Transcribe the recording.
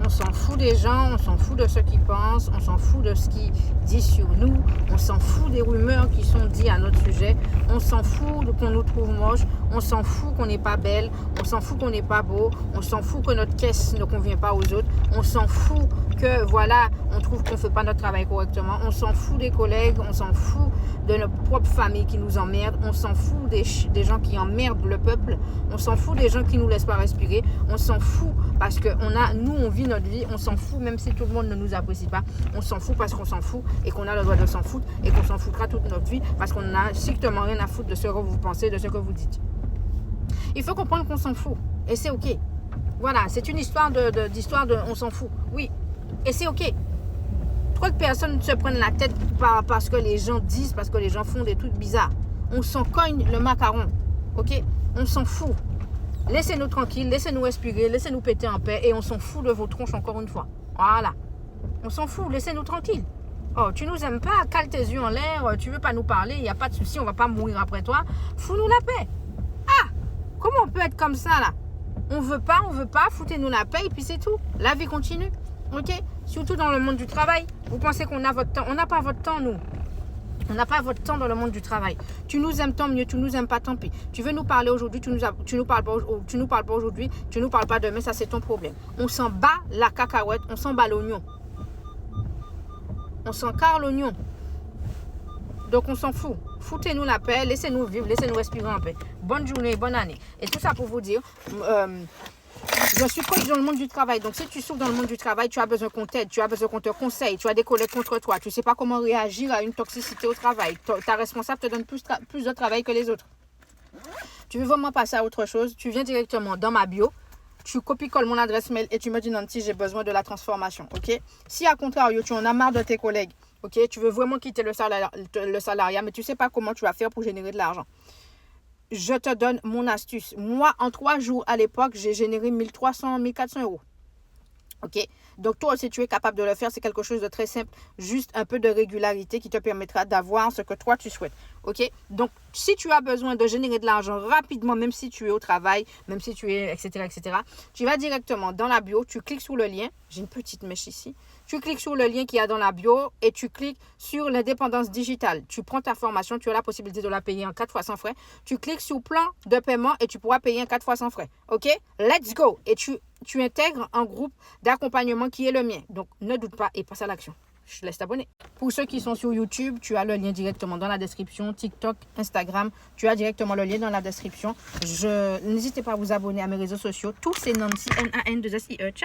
On s'en fout des gens, on s'en fout de ce qu'ils pensent, on s'en fout de ce qu'ils disent sur nous, on s'en fout des rumeurs qui sont dites à notre sujet, on s'en fout qu'on nous trouve moche, on s'en fout qu'on n'est pas belle, on s'en fout qu'on n'est pas beau, on s'en fout que notre caisse ne convient pas aux autres, on s'en fout que voilà, on trouve qu'on ne fait pas notre travail correctement, on s'en fout des collègues, on s'en fout de notre propre famille qui nous emmerde, on s'en fout des gens qui emmerdent le peuple, on s'en fout des gens qui ne nous laissent pas respirer, on s'en fout parce que nous on vit notre vie, on s'en fout même si tout le monde ne nous apprécie pas, on s'en fout parce qu'on s'en fout et qu'on a le droit de s'en foutre et qu'on s'en foutra toute notre vie parce qu'on n'a strictement rien à foutre de ce que vous pensez, de ce que vous dites. Il faut comprendre qu'on s'en fout et c'est ok. Voilà, c'est une histoire d'histoire de on s'en fout, oui, et c'est ok. Trop de personnes se prennent la tête parce que les gens disent, parce que les gens font des trucs bizarres. On s'en cogne le macaron, ok? On s'en fout. Laissez-nous tranquilles, laissez-nous respirer, laissez-nous péter en paix et on s'en fout de vos tronches encore une fois. Voilà. On s'en fout, laissez-nous tranquilles. Oh, tu nous aimes pas, cale tes yeux en l'air, tu veux pas nous parler, il n'y a pas de souci, on va pas mourir après toi. Fous-nous la paix. Ah! Comment on peut être comme ça là? On veut pas, foutez-nous la paix et puis c'est tout. La vie continue. Ok? Surtout dans le monde du travail. Vous pensez qu'on a votre temps? On n'a pas votre temps, nous. On n'a pas votre temps dans le monde du travail. Tu nous aimes, tant mieux. Tu nous aimes pas, tant pis. Tu veux nous parler aujourd'hui, tu nous parles pas aujourd'hui, tu nous parles pas demain, ça c'est ton problème. On s'en bat la cacahuète, on s'en bat l'oignon. On s'en carre l'oignon. Donc on s'en fout. Foutez-nous la paix, laissez-nous vivre, laissez-nous respirer en paix. Bonne journée, bonne année. Et tout ça pour vous dire... je suis coach dans le monde du travail. Donc, si tu souffres dans le monde du travail, tu as besoin qu'on t'aide, tu as besoin qu'on te conseille, tu as des collègues contre toi, tu ne sais pas comment réagir à une toxicité au travail. Ta responsable te donne plus de travail que les autres. Tu veux vraiment passer à autre chose, tu viens directement dans ma bio, tu copies-colles mon adresse mail et tu me dis Nancy, j'ai besoin de la transformation. Ok? Si à contrario, tu en as marre de tes collègues, ok, tu veux vraiment quitter le salariat, mais tu ne sais pas comment tu vas faire pour générer de l'argent. Je te donne mon astuce. Moi, en 3 jours à l'époque, j'ai généré 1300, 1400 euros. Ok? Donc, toi, si tu es capable de le faire, c'est quelque chose de très simple. Juste un peu de régularité qui te permettra d'avoir ce que toi, tu souhaites. Ok? Donc, si tu as besoin de générer de l'argent rapidement, même si tu es au travail, même si tu es, etc., tu vas directement dans la bio, tu cliques sur le lien. J'ai une petite mèche ici. Tu cliques sur le lien qu'il y a dans la bio et tu cliques sur l'indépendance digitale. Tu prends ta formation, tu as la possibilité de la payer en 4 fois sans frais. Tu cliques sur plan de paiement et tu pourras payer en 4 fois sans frais. OK? Let's go! Et tu intègres un groupe d'accompagnement qui est le mien. Donc, ne doute pas et passe à l'action. Je te laisse t'abonner. Pour ceux qui sont sur YouTube, tu as le lien directement dans la description. TikTok, Instagram, tu as directement le lien dans la description. N'hésitez pas à vous abonner à mes réseaux sociaux. Tous c'est Nancy, N-A-N-2-S-I-E. Ciao!